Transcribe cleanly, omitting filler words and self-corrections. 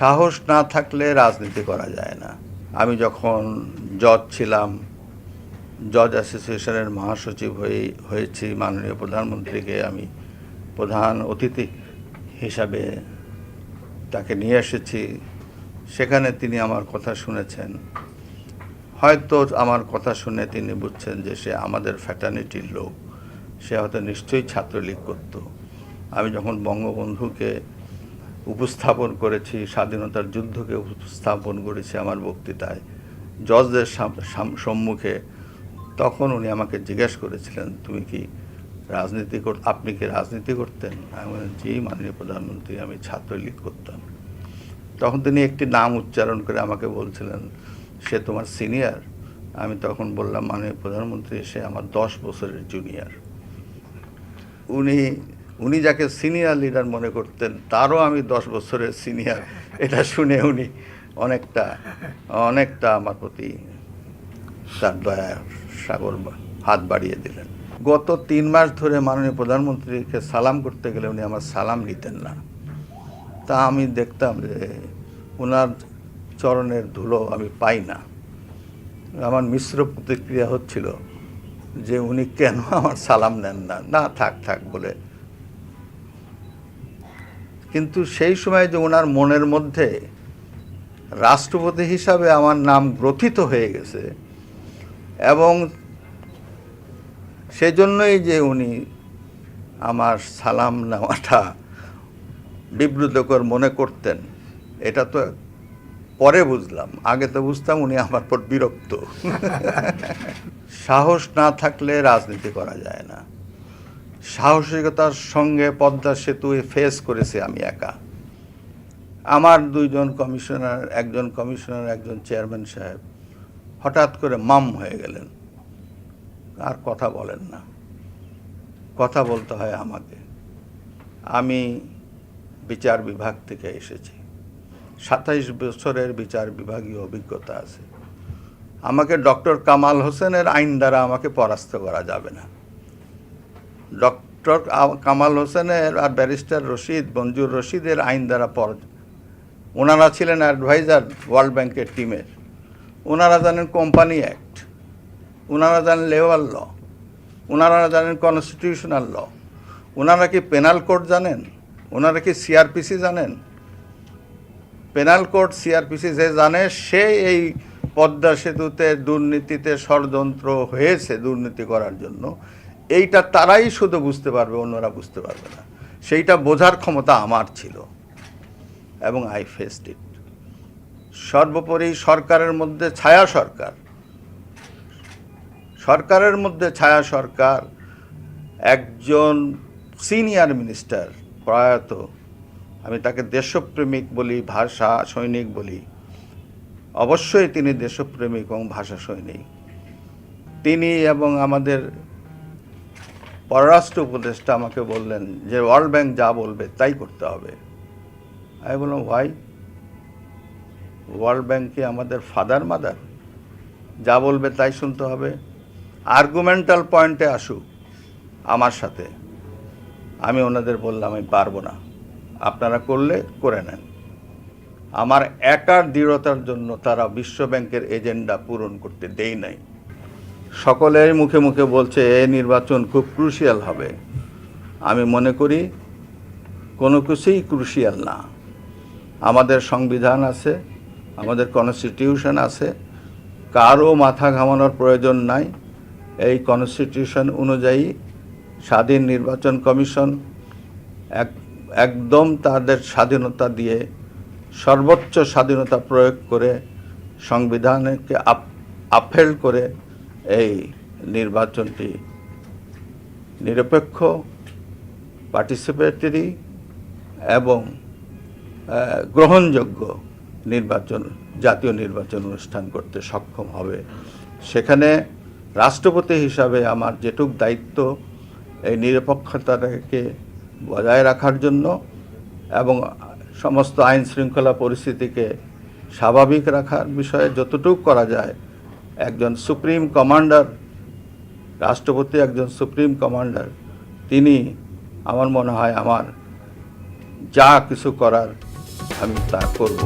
সাহস না থাকলে রাজনীতি করা যায় না। আমি যখন জজ ছিলাম, জজ অ্যাসোসিয়েশনের মহাসচিব হয়েছি, মাননীয় প্রধানমন্ত্রীকে আমি প্রধান অতিথি হিসাবে তাকে নিয়ে এসেছি। সেখানে তিনি আমার কথা শুনেছেন। হয়তো আমার কথা শুনে তিনি বুঝছেন যে সে আমাদের ফ্যাটার্নিটির লোক, সে হয়তো নিশ্চয়ই ছাত্রলীগ করত। আমি যখন বঙ্গবন্ধুকে উপস্থাপন করেছি, স্বাধীনতার যুদ্ধকে উপস্থাপন করেছি আমার বক্তৃতায় জজদের সম্মুখে, তখন উনি আমাকে জিজ্ঞেস করেছিলেন, তুমি কি আপনি কি রাজনীতি করতেন? আমি বললাম, জি মাননীয় প্রধানমন্ত্রী, আমি ছাত্রলীগ করতাম। তখন তিনি একটি নাম উচ্চারণ করে আমাকে বলছিলেন, সে তোমার সিনিয়র? আমি তখন বললাম, মাননীয় প্রধানমন্ত্রী, সে আমার 10 বছরের জুনিয়র। উনি যাকে সিনিয়র লিডার মনে করতেন, তারও আমি 10 বছরের সিনিয়র। এটা শুনে উনি অনেকটা আমার প্রতি তার দয়ার সাগর হাত বাড়িয়ে দিলেন। গত 3 মাস ধরে মাননীয় প্রধানমন্ত্রীকে সালাম করতে গেলে উনি আমার সালাম নিতেন না। তা আমি দেখতাম যে ওনার চরণের ধুলো আমি পাই না। আমার মিশ্র প্রতিক্রিয়া হচ্ছিল যে উনি কেন আমার সালাম নেন না, না থাক বলে। কিন্তু সেই সময় যে ওনার মনের মধ্যে রাষ্ট্রপতি হিসাবে আমার নাম গ্রথিত হয়ে গেছে, এবং সেজন্যই যে উনি আমার সালাম নেওয়াটা বিব্রতকর মনে করতেন, এটা তো পরে বুঝলাম। আগে তো বুঝতাম উনি আমার পর বিরক্ত। সাহস না থাকলে রাজনীতি করা যায় না। সাহসিকতার সঙ্গে পদ্মা সেতু ফেস করেছি আমি একা। আমার 2জন কমিশনার, একজন চেয়ারম্যান সাহেব হঠাৎ করে মাম হয়ে গেলেন, আর কথা বলেন না। কথা বলতে হয় আমাকে। আমি বিচার বিভাগ থেকে এসেছি, 27 বছরের বিচার বিভাগীয় অভিজ্ঞতা আছে। আমাকে ডক্টর কামাল হোসেনের আইন দ্বারা আমাকে পরাস্ত করা যাবে না। ডক্টর কামাল হোসেনের আর ব্যারিস্টার মঞ্জুর রশিদের আইন দ্বারা ওনারা ছিলেন অ্যাডভাইজার ওয়ার্ল্ড ব্যাংকের টিমের। ওনারা জানেন কোম্পানি অ্যাক্ট, ওনারা জানেন লেবার ল, ওনারা জানেন কনস্টিটিউশনাল ল। ওনারা কি পেনাল কোড জানেন? ওনারা কি সিআরপিসি জানেন? পেনাল কোড সিআরপিসি যে জানে, সে এই পদ্মা সেতুতে দুর্নীতিতে ষড়যন্ত্র হয়েছে দুর্নীতি করার জন্য, এইটা তারাই শুধু বুঝতে পারবে, অন্যরা বুঝতে পারবে না। সেইটা বোঝার ক্ষমতা আমার ছিল, এবং আই ফেসড ইট। সর্বোপরি সরকারের মধ্যে ছায়া সরকার, একজন সিনিয়র মিনিস্টার প্রয়াত, আমি তাকে দেশপ্রেমিক বলি, ভাষা সৈনিক বলি। অবশ্যই তিনি দেশপ্রেমিক এবং ভাষা সৈনিক। তিনি এবং আমাদের পররাষ্ট্র উপদেষ্টা আমাকে বললেন যে ওয়ার্ল্ড ব্যাংক যা বলবে তাই করতে হবে। আমি বললাম, ভাই, ওয়ার্ল্ড ব্যাংক কি আমাদের ফাদার মাদার? যা বলবে তাই শুনতে হবে? আর্গুমেন্টাল পয়েন্টে আসুক আমার সাথে। আমি ওনাদের বললাম, আমি পারবো না, আপনারা করলে করে নেন। আমার একার দৃঢ়তার জন্য তারা বিশ্ব ব্যাংকের এজেন্ডা পূরণ করতে দেয় নাই। সকলের মুখে মুখে বলছে এই নির্বাচন খুব ক্রুশিয়াল হবে। আমি মনে করি কোনো কিছুই ক্রুশিয়াল না। আমাদের সংবিধান আছে, আমাদের কনস্টিটিউশন আছে, কারও মাথা ঘামানোর প্রয়োজন নাই। এই কনস্টিটিউশন অনুযায়ী স্বাধীন নির্বাচন কমিশন একদম তাদের স্বাধীনতা দিয়ে, সর্বোচ্চ স্বাধীনতা প্রয়োগ করে, সংবিধানকে আপহেল্ড করে এই নির্বাচনটি নিরপেক্ষ, পার্টিসিপেটরি এবং গ্রহণযোগ্য জাতীয় নির্বাচন অনুষ্ঠান করতে সক্ষম হবে। সেখানে রাষ্ট্রপতি হিসাবে আমার যেটুক দায়িত্ব, এই নিরপেক্ষতাকে বজায় রাখার জন্য এবং সমস্ত আইন শৃঙ্খলা পরিস্থিতিকে স্বাভাবিক রাখার বিষয়ে যতটুকু করা যায়, একজন সুপ্রিম কমান্ডার, রাষ্ট্রপতি একজন সুপ্রিম কমান্ডার, তিনি আমার মনে হয় আমার যা কিছু করার আমি তা করব।